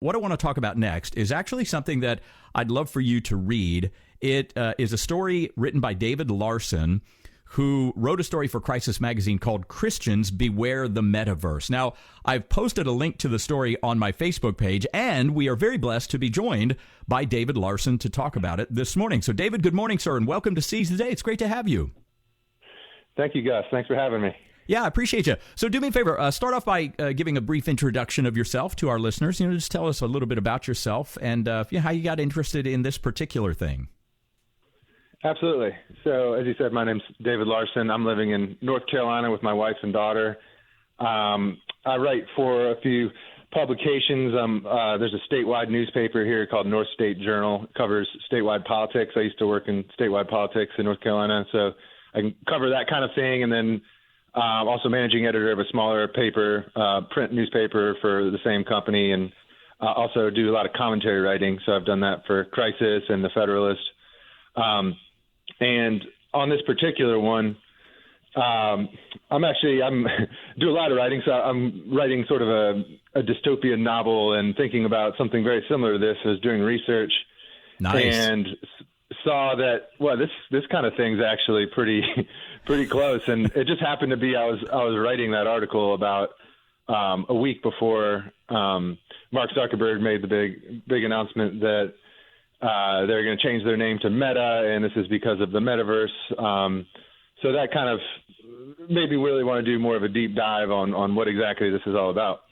what I want to talk about next is actually something that I'd love for you to read. It is a story written by David Larson, who wrote a story for Crisis Magazine called Christians Beware the Metaverse. Now, I've posted a link to the story on my Facebook page, and we are very blessed to be joined by David Larson to talk about it this morning. So, David, good morning, sir, and welcome to Seize the Day. It's great to have you. Thank you, Gus. Thanks for having me. Yeah, I appreciate you. So do me a favor, start off by giving a brief introduction of yourself to our listeners. Just tell us a little bit about yourself and how you got interested in this particular thing. Absolutely. So, as you said, my name's David Larson. I'm living in North Carolina with my wife and daughter. I write for a few publications. There's a statewide newspaper here called North State Journal. It covers statewide politics. I used to work in statewide politics in North Carolina, so I can cover that kind of thing. And then also managing editor of a smaller paper, print newspaper for the same company, and also do a lot of commentary writing. So I've done that for Crisis and The Federalist. And on this particular one, I'm do a lot of writing. So I'm writing sort of a dystopian novel and thinking about something very similar to this. I was doing research. Nice. And saw that, well, this kind of thing's actually pretty close. And it just happened to be, I was writing that article about a week before Mark Zuckerberg made the big announcement that they're going to change their name to Meta, and this is because of the Metaverse. So that kind of made me really want to do more of a deep dive on what exactly this is all about.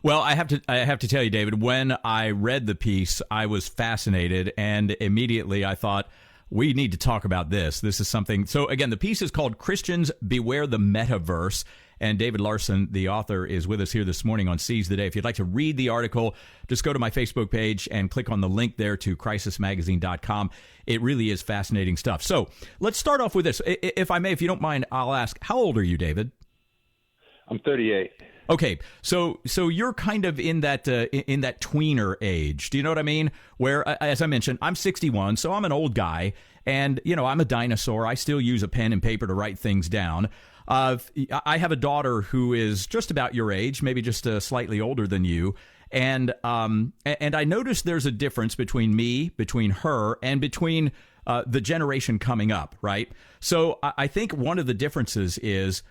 Well, I have to tell you, David, when I read the piece, I was fascinated, and immediately I thought, we need to talk about this. This is something. So again, the piece is called Christians Beware the Metaverse. And David Larson, the author, is with us here this morning on Seize the Day. If you'd like to read the article, just go to my Facebook page and click on the link there to crisismagazine.com. It really is fascinating stuff. So let's start off with this. If I may, if you don't mind, I'll ask, how old are you, David? I'm 38. Okay, so you're kind of in that tweener age. Do you know what I mean? Where, as I mentioned, I'm 61, so I'm an old guy, and I'm a dinosaur. I still use a pen and paper to write things down. I have a daughter who is just about your age, maybe just slightly older than you, and I noticed there's a difference between me, between her, and between the generation coming up, right? So I think one of the differences is,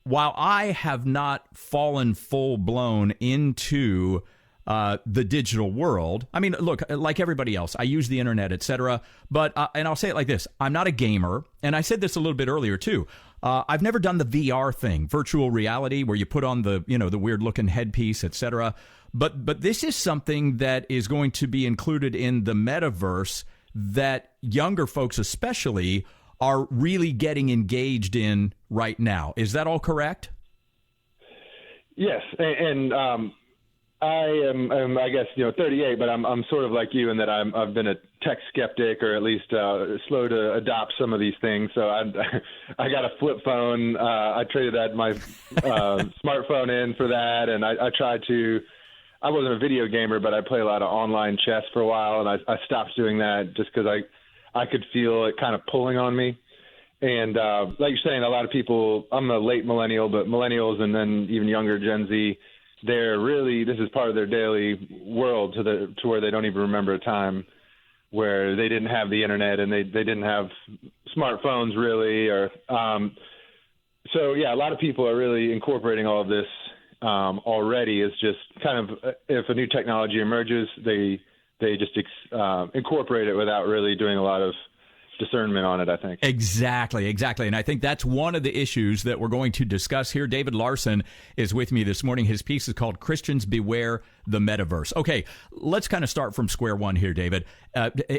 while I have not fallen full-blown into the digital world, I mean, look, like everybody else, I use the internet, etc. But, and I'll say it like this, I'm not a gamer, and I said this a little bit earlier, too. I've never done the VR thing, virtual reality, where you put on the weird-looking headpiece, etc. But this is something that is going to be included in the metaverse that younger folks especially are really getting engaged in right now. Is that all correct? Yes, and I am, I guess, 38, but I'm sort of like you in that I've been a tech skeptic, or at least slow to adopt some of these things. So I got a flip phone. I traded my smartphone in for that, and I tried to. I wasn't a video gamer, but I play a lot of online chess for a while, and I stopped doing that just because I could feel it kind of pulling on me. And like you're saying, a lot of people, I'm a late millennial, but millennials and then even younger Gen Z, this is part of their daily world to where they don't even remember a time where they didn't have the internet and they didn't have smartphones really. So yeah, a lot of people are really incorporating all of this already. It's just kind of, if a new technology emerges, they just incorporate it without really doing a lot of discernment on it, I think. Exactly. And I think that's one of the issues that we're going to discuss here. David Larson is with me this morning. His piece is called Christians Beware the Metaverse. Okay, let's kind of start from square one here, David.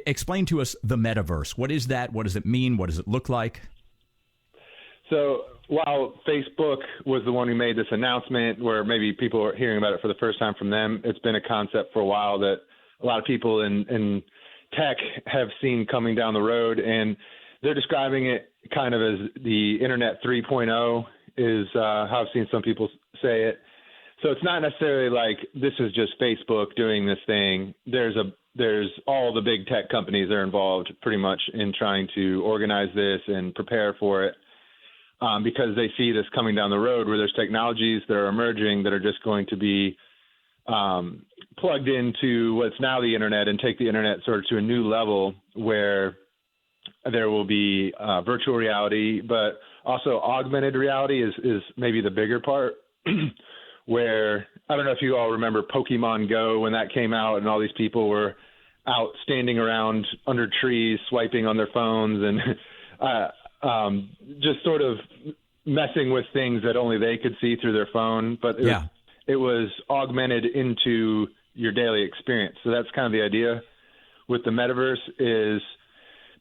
Explain to us the Metaverse. What is that? What does it mean? What does it look like? So while Facebook was the one who made this announcement, where maybe people are hearing about it for the first time from them, it's been a concept for a while that a lot of people in tech have seen coming down the road, and they're describing it kind of as the Internet 3.0 is how I've seen some people say it. So it's not necessarily like this is just Facebook doing this thing. There's all the big tech companies that are involved pretty much in trying to organize this and prepare for it, because they see this coming down the road where there's technologies that are emerging that are just going to be plugged into what's now the internet and take the internet sort of to a new level where there will be virtual reality, but also augmented reality is maybe the bigger part. Where I don't know if you all remember Pokemon Go when that came out, and all these people were out standing around under trees, swiping on their phones, and just sort of messing with things that only they could see through their phone. But it was augmented into your daily experience. So that's kind of the idea with the metaverse is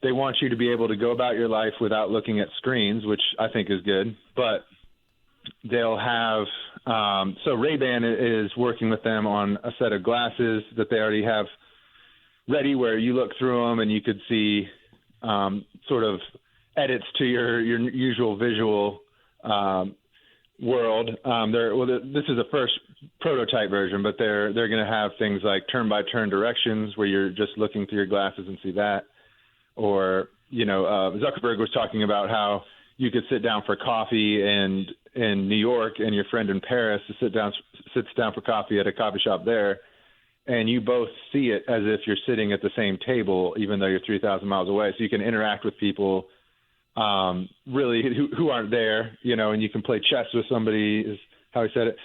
they want you to be able to go about your life without looking at screens, which I think is good. But they'll have so Ray-Ban is working with them on a set of glasses that they already have ready where you look through them and you could see sort of edits to your usual visual world. This is the first prototype version, but they're going to have things like turn-by-turn directions where you're just looking through your glasses and see that. Or, Zuckerberg was talking about how you could sit down for coffee in New York and your friend in Paris sits down for coffee at a coffee shop there, and you both see it as if you're sitting at the same table, even though you're 3,000 miles away. So you can interact with people really who aren't there, and you can play chess with somebody is how he said it.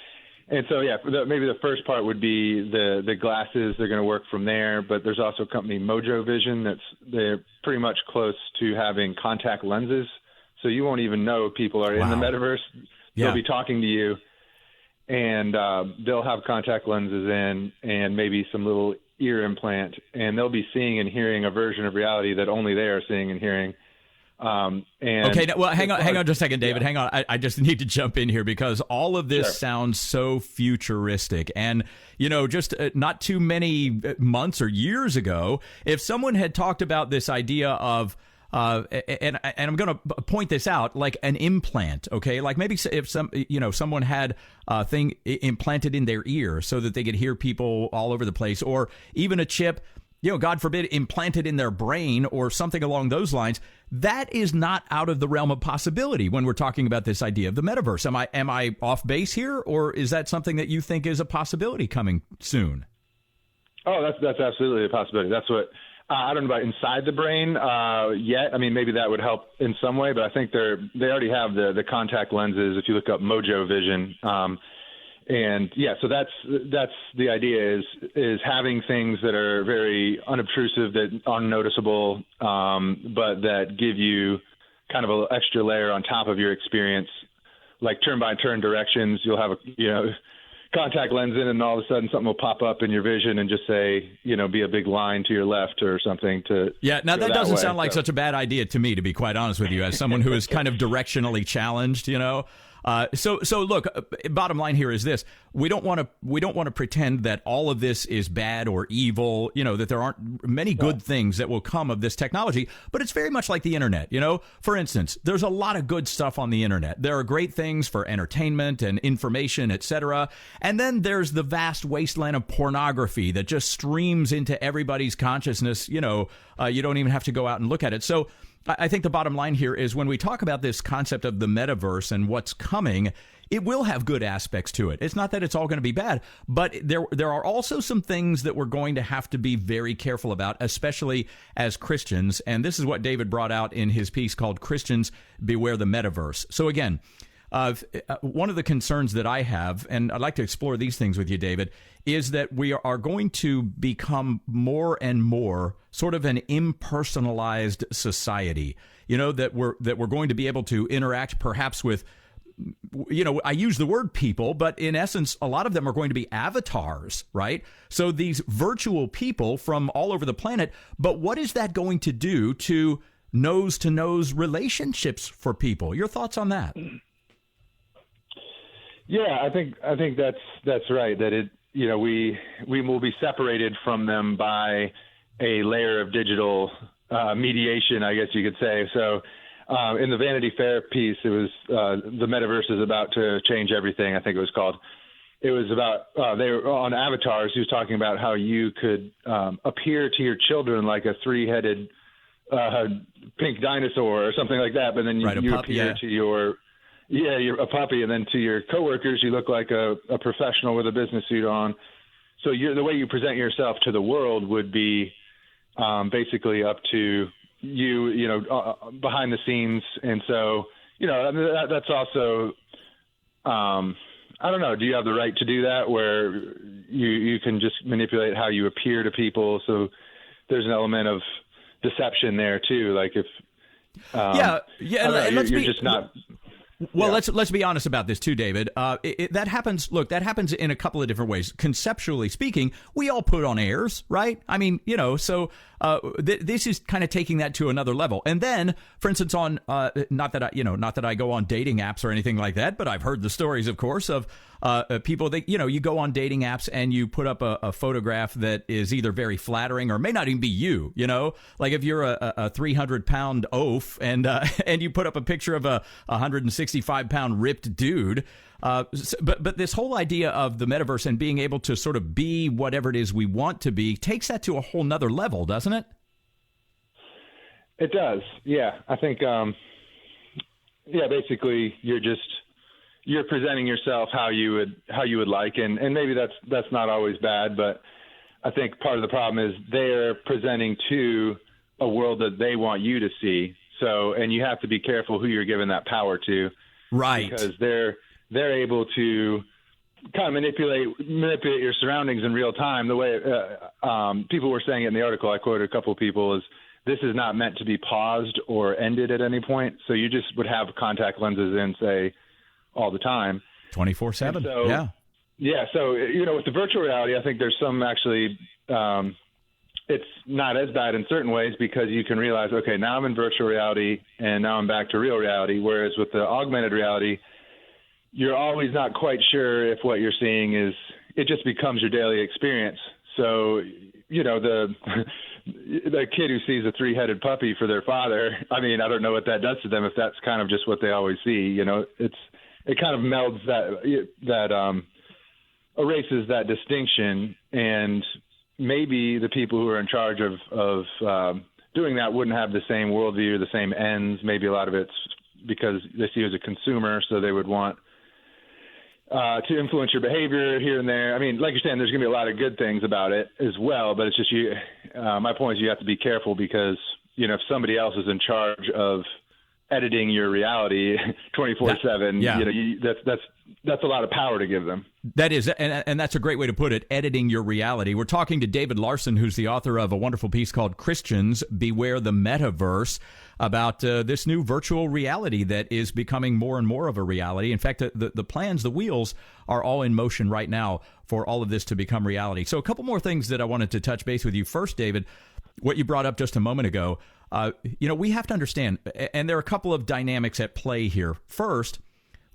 And so, maybe the first part would be the glasses. They're going to work from there, but there's also a company, Mojo Vision, they're pretty much close to having contact lenses. So you won't even know people are in the metaverse. They'll be talking to you, and they'll have contact lenses in and maybe some little ear implant, and they'll be seeing and hearing a version of reality that only they are seeing and hearing. Hang on just a second, David. Hang on. I just need to jump in here because all of this sounds so futuristic. And, just not too many months or years ago, if someone had talked about this idea of and I'm going to point this out, like an implant, okay? Like maybe if someone had a thing implanted in their ear so that they could hear people all over the place, or even a chip, God forbid, implanted in their brain or something along those lines. That is not out of the realm of possibility when we're talking about this idea of the metaverse. Am I off base here, or is that something that you think is a possibility coming soon? Oh, that's absolutely a possibility. That's what I don't know about inside the brain yet. I mean, maybe that would help in some way, but I think they already have the contact lenses. If you look up Mojo Vision, so that's the idea is having things that are very unobtrusive, that unnoticeable, but that give you kind of an extra layer on top of your experience, like turn-by-turn directions. You'll have contact lens in, and all of a sudden something will pop up in your vision and just say, be a big line to your left or something to. Yeah. Now that doesn't sound like such a bad idea to me, to be quite honest with you, as someone who is kind of directionally challenged, So look, bottom line here is this: we don't want to pretend that all of this is bad or evil. That there aren't many good things that will come of this technology. But it's very much like the internet. For instance, there's a lot of good stuff on the internet. There are great things for entertainment and information, etc. And then there's the vast wasteland of pornography that just streams into everybody's consciousness. You don't even have to go out and look at it. So I think the bottom line here is when we talk about this concept of the metaverse and what's coming, it will have good aspects to it. It's not that it's all going to be bad, but there are also some things that we're going to have to be very careful about, especially as Christians. And this is what David brought out in his piece called Christians Beware the Metaverse. So again, one of the concerns that I have, and I'd like to explore these things with you, David, is that we are going to become more and more sort of an impersonalized society. That we're going to be able to interact perhaps with, I use the word people, but in essence, a lot of them are going to be avatars, right? So these virtual people from all over the planet. But what is that going to do to nose-to-nose relationships for people? Your thoughts on that? Yeah, I think that's right. That we will be separated from them by a layer of digital mediation, I guess you could say. So in the Vanity Fair piece, it was the metaverse is about to change everything, I think it was called. It was about they were on avatars. He was talking about how you could appear to your children like a three-headed pink dinosaur or something like that, but then you appear to you're a puppy, and then to your coworkers, you look like a professional with a business suit on. So the way you present yourself to the world would be basically up to you, behind the scenes. And so, I mean, that's also, I don't know, do you have the right to do that where you can just manipulate how you appear to people? So there's an element of deception there too. Like if, you're just not. Well, let's be honest about this too, David. That happens. Look, that happens in a couple of different ways. Conceptually speaking, we all put on airs, right? I mean, so this is kind of taking that to another level. And then, for instance, on not that I go on dating apps or anything like that, but I've heard the stories, of course, of people that you go on dating apps and you put up a photograph that is either very flattering or may not even be you. Like if you're a 300-pound oaf and you put up a picture of a 165-pound ripped dude. But this whole idea of the metaverse and being able to sort of be whatever it is we want to be takes that to a whole nother level, doesn't it? It does. Yeah. I think, basically you're presenting yourself how you would like. And maybe that's not always bad, but I think part of the problem is they're presenting to a world that they want you to see. So, and you have to be careful who you're giving that power to. Right. Because they're able to kind of manipulate your surroundings in real time. The way people were saying it in the article, I quoted a couple of people, is this is not meant to be paused or ended at any point. So you just would have contact lenses in, say, all the time. 24/7. So, yeah. Yeah. So, with the virtual reality, I think there's some actually it's not as bad in certain ways because you can realize, okay, now I'm in virtual reality and now I'm back to real reality. Whereas with the augmented reality, you're always not quite sure if what you're seeing it just becomes your daily experience. So, the kid who sees a 3-headed puppy for their father, I mean, I don't know what that does to them if that's kind of just what they always see. It kind of melds that erases that distinction, and maybe the people who are in charge of doing that wouldn't have the same worldview, the same ends. Maybe a lot of it's because they see you as a consumer, so they would want to influence your behavior here and there. I mean, like you're saying, there's going to be a lot of good things about it as well, but it's just my point is you have to be careful because, if somebody else is in charge of editing your reality 24/7, that's a lot of power to give them. That is, and that's a great way to put it, editing your reality. We're talking to David Larson, who's the author of a wonderful piece called Christians, Beware the Metaverse, about this new virtual reality that is becoming more and more of a reality. In fact, the plans, the wheels are all in motion right now for all of this to become reality. So a couple more things that I wanted to touch base with you. First, David, what you brought up just a moment ago, we have to understand, and there are a couple of dynamics at play here. First,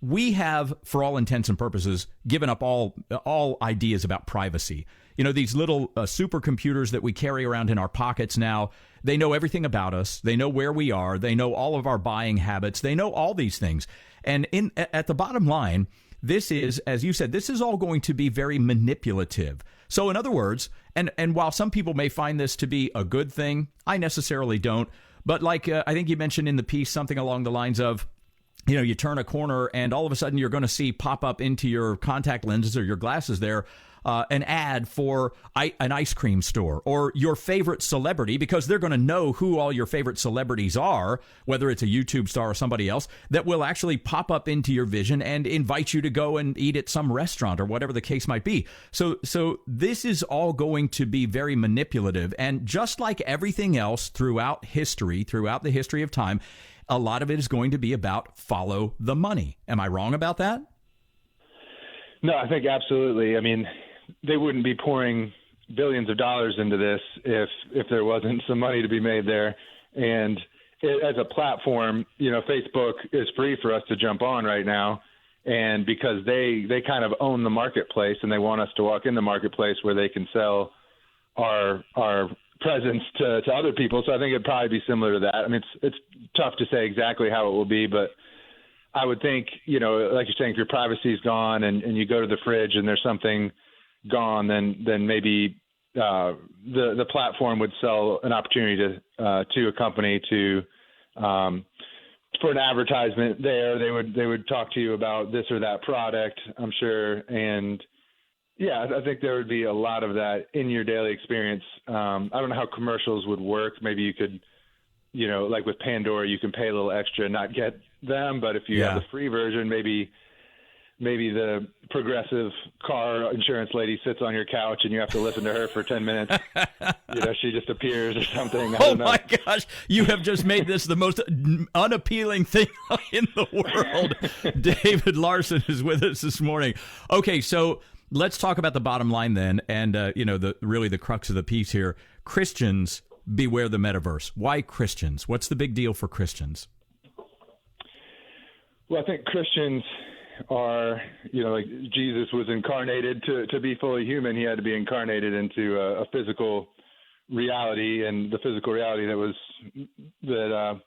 we have, for all intents and purposes, given up all ideas about privacy. These little supercomputers that we carry around in our pockets now, they know everything about us. They know where we are. They know all of our buying habits. They know all these things. And at the bottom line, this is, as you said, this is all going to be very manipulative. So in other words, and while some people may find this to be a good thing, I necessarily don't. But like I think you mentioned in the piece something along the lines of, you turn a corner and all of a sudden you're going to see pop up into your contact lenses or your glasses there an ad for an ice cream store or your favorite celebrity, because they're going to know who all your favorite celebrities are, whether it's a YouTube star or somebody else, that will actually pop up into your vision and invite you to go and eat at some restaurant or whatever the case might be. So this is all going to be very manipulative. And just like everything else throughout the history of time, a lot of it is going to be about follow the money. Am I wrong about that? No, I think absolutely. I mean, they wouldn't be pouring billions of dollars into this if there wasn't some money to be made there. And as a platform, Facebook is free for us to jump on right now. And because they kind of own the marketplace and they want us to walk in the marketplace where they can sell our presence to other people. So I think it'd probably be similar to that. I mean, it's tough to say exactly how it will be, but I would think, like you're saying, if your privacy is gone and you go to the fridge and there's something gone, then maybe the platform would sell an opportunity to a company for an advertisement there. They would talk to you about this or that product, I'm sure, and Yeah, I think there would be a lot of that in your daily experience. I don't know how commercials would work. Maybe you could, like with Pandora, you can pay a little extra and not get them. But if you have the free version, maybe the progressive car insurance lady sits on your couch and you have to listen to her for 10 minutes. She just appears or something. I don't know. My gosh, you have just made this the most unappealing thing in the world. David Larson is with us this morning. Okay, so let's talk about the bottom line then, and the crux of the piece here. Christians, beware the metaverse. Why Christians? What's the big deal for Christians? Well, I think Christians are, like Jesus was incarnated to be fully human. He had to be incarnated into a physical reality, and the physical reality that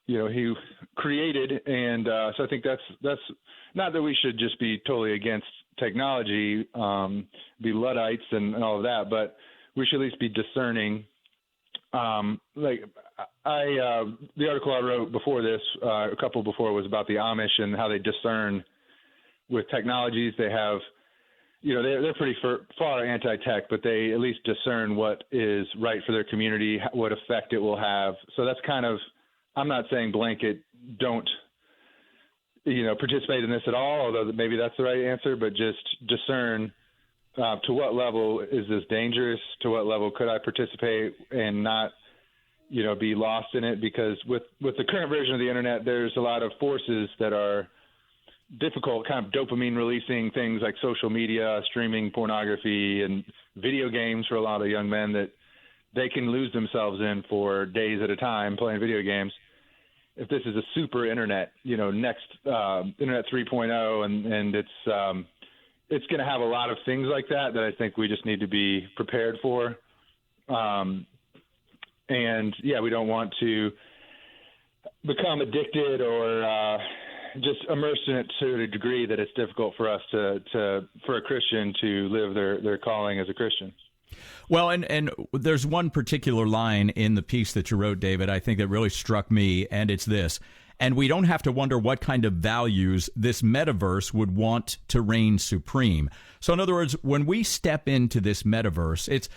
he created. And so I think that's not that we should just be totally against technology, be Luddites and all of that, but we should at least be discerning. The article I wrote before this, a couple before, was about the Amish and how they discern with technologies. They have, they're pretty far anti-tech, but they at least discern what is right for their community, what effect it will have. So that's kind of, I'm not saying blanket don't, participate in this at all, although maybe that's the right answer, but just discern to what level is this dangerous, to what level could I participate and not, be lost in it. Because with the current version of the internet, there's a lot of forces that are difficult, kind of dopamine releasing things like social media, streaming pornography, and video games for a lot of young men that they can lose themselves in for days at a time playing video games. If this is a super internet, next internet 3.0, and it's going to have a lot of things like that I think we just need to be prepared for. We don't want to become addicted or just immersed in it to a degree that it's difficult for us for a Christian to live their calling as a Christian. Well, and there's one particular line in the piece that you wrote, David, I think that really struck me, and it's this: and we don't have to wonder what kind of values this metaverse would want to reign supreme. So in other words, when we step into this metaverse, it's,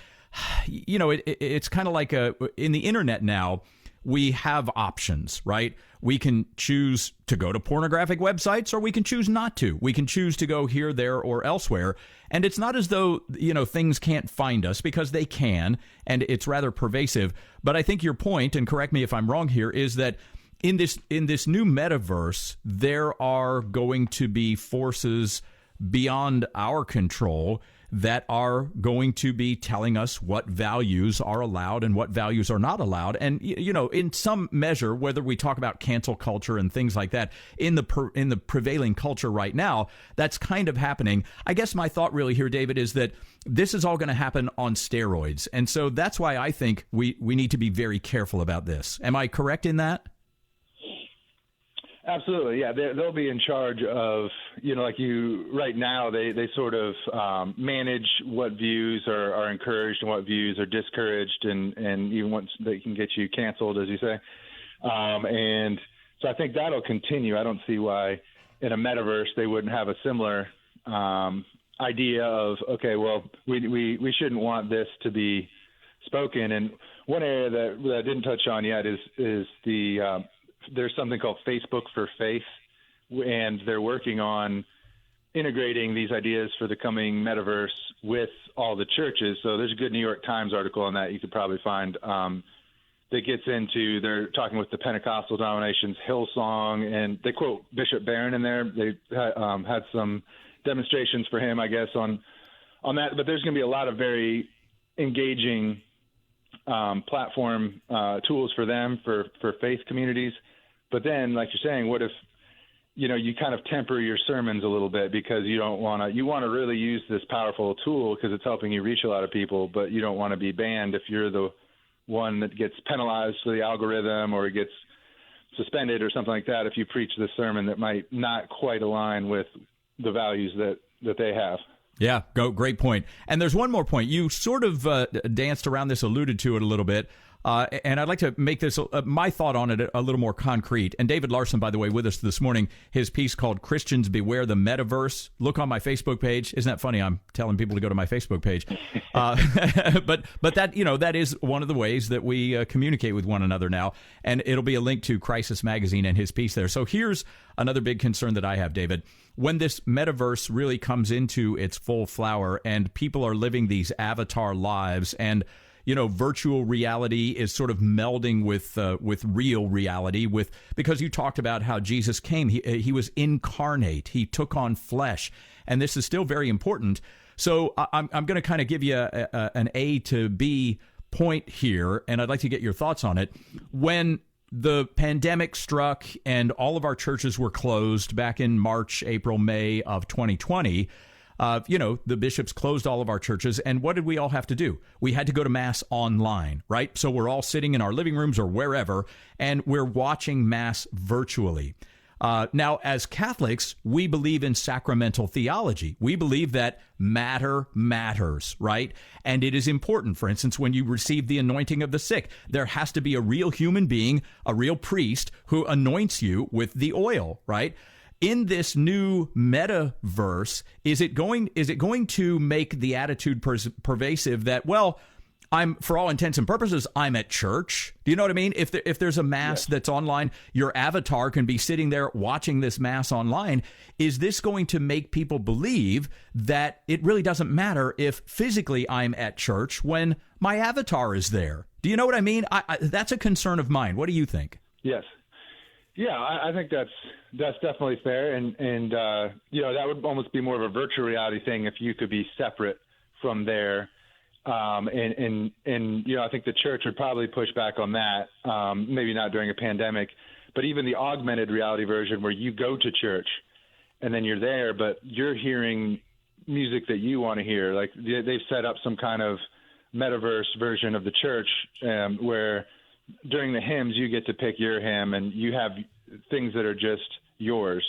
it's kind of like in the internet now, we have options, right? We can choose to go to pornographic websites, or we can choose not to. We can choose to go here, there, or elsewhere. And it's not as though, things can't find us, because they can, and it's rather pervasive. But I think your point, and correct me if I'm wrong here, is that in this new metaverse, there are going to be forces beyond our control that are going to be telling us what values are allowed and what values are not allowed. And, in some measure, whether we talk about cancel culture and things like that, in the prevailing culture right now, that's kind of happening. I guess my thought really here, David, is that this is all going to happen on steroids. And so that's why I think we need to be very careful about this. Am I correct in that? Absolutely, yeah. They'll be in charge of, right now, they sort of manage what views are encouraged and what views are discouraged, and even once they can get you canceled, as you say. And so I think that'll continue. I don't see why in a metaverse they wouldn't have a similar idea of, okay, well, we shouldn't want this to be spoken. And one area that I didn't touch on yet is the there's something called Facebook for Faith, and they're working on integrating these ideas for the coming metaverse with all the churches. So there's a good New York Times article on that you could probably find that gets into, they're talking with the Pentecostal denominations, Hillsong, and they quote Bishop Barron in there. They had some demonstrations for him, I guess, on that. But there's going to be a lot of very engaging platform tools for them, for faith communities. But then, like you're saying, what if, you kind of temper your sermons a little bit, because you want to really use this powerful tool because it's helping you reach a lot of people, but you don't want to be banned if you're the one that gets penalized for the algorithm or gets suspended or something like that if you preach this sermon that might not quite align with the values that they have. Yeah, great point. And there's one more point. You sort of danced around this, alluded to it a little bit. And I'd like to make this, my thought on it, a little more concrete. And David Larson, by the way, with us this morning, his piece called Christians Beware the Metaverse. Look on my Facebook page. Isn't that funny? I'm telling people to go to my Facebook page. But that, that is one of the ways that we communicate with one another now. And it'll be a link to Crisis Magazine and his piece there. So here's another big concern that I have, David. When this metaverse really comes into its full flower and people are living these avatar lives and virtual reality is sort of melding with real reality, because you talked about how Jesus came. He was incarnate. He took on flesh. And this is still very important. So I'm going to kind of give you an A to B point here, and I'd like to get your thoughts on it. When the pandemic struck and all of our churches were closed back in March, April, May of 2020, the bishops closed all of our churches. And what did we all have to do? We had to go to Mass online, right? So we're all sitting in our living rooms or wherever, and we're watching Mass virtually. Now, as Catholics, we believe in sacramental theology. We believe that matter matters, right? And it is important. For instance, when you receive the anointing of the sick, there has to be a real human being, a real priest who anoints you with the oil, right? In this new metaverse, is it going to make the attitude pervasive that, well, for all intents and purposes, I'm at church? Do you know what I mean? If there's a Mass that's online, your avatar can be sitting there watching this Mass online. Is this going to make people believe that it really doesn't matter if physically I'm at church when my avatar is there? Do you know what I mean? That's a concern of mine. What do you think? Yes. Yeah, I think that's definitely fair, and that would almost be more of a virtual reality thing if you could be separate from there, and I think the church would probably push back on that, maybe not during a pandemic, but even the augmented reality version where you go to church and then you're there, but you're hearing music that you want to hear. Like they've set up some kind of metaverse version of the church where during the hymns, you get to pick your hymn, and you have things that are just yours.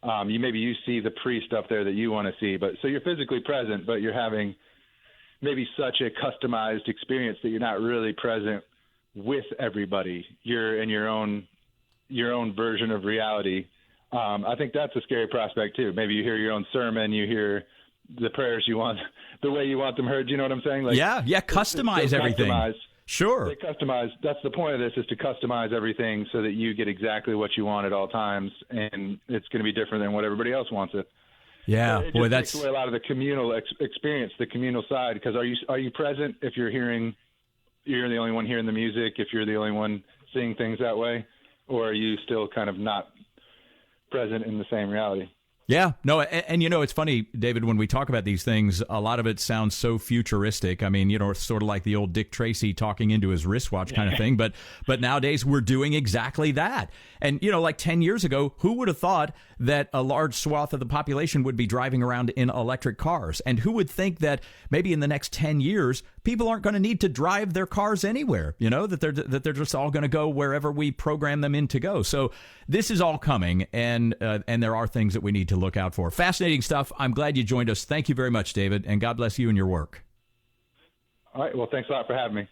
You see the priest up there that you want to see, but so you're physically present, but you're having maybe such a customized experience that you're not really present with everybody. You're in your own version of reality. I think that's a scary prospect too. Maybe you hear your own sermon, you hear the prayers you want, the way you want them heard. You know what I'm saying? Customize everything. Sure. They customize. That's the point of this, is to customize everything so that you get exactly what you want at all times, and it's going to be different than what everybody else wants it. Yeah, it takes away a lot of the communal experience, the communal side. Because are you present if you're the only one hearing the music, if you're the only one seeing things that way, or are you still kind of not present in the same reality? Yeah, no, and it's funny, David, when we talk about these things, a lot of it sounds so futuristic. I mean, it's sort of like the old Dick Tracy talking into his wristwatch kind of thing. But nowadays we're doing exactly that. And, like 10 years ago, who would have thought that a large swath of the population would be driving around in electric cars? And who would think that maybe in the next 10 years, people aren't going to need to drive their cars anywhere, that they're just all going to go wherever we program them in to go. So this is all coming, and there are things that we need to look out for. Fascinating stuff. I'm glad you joined us. Thank you very much, David, and God bless you and your work. All right. Well, thanks a lot for having me.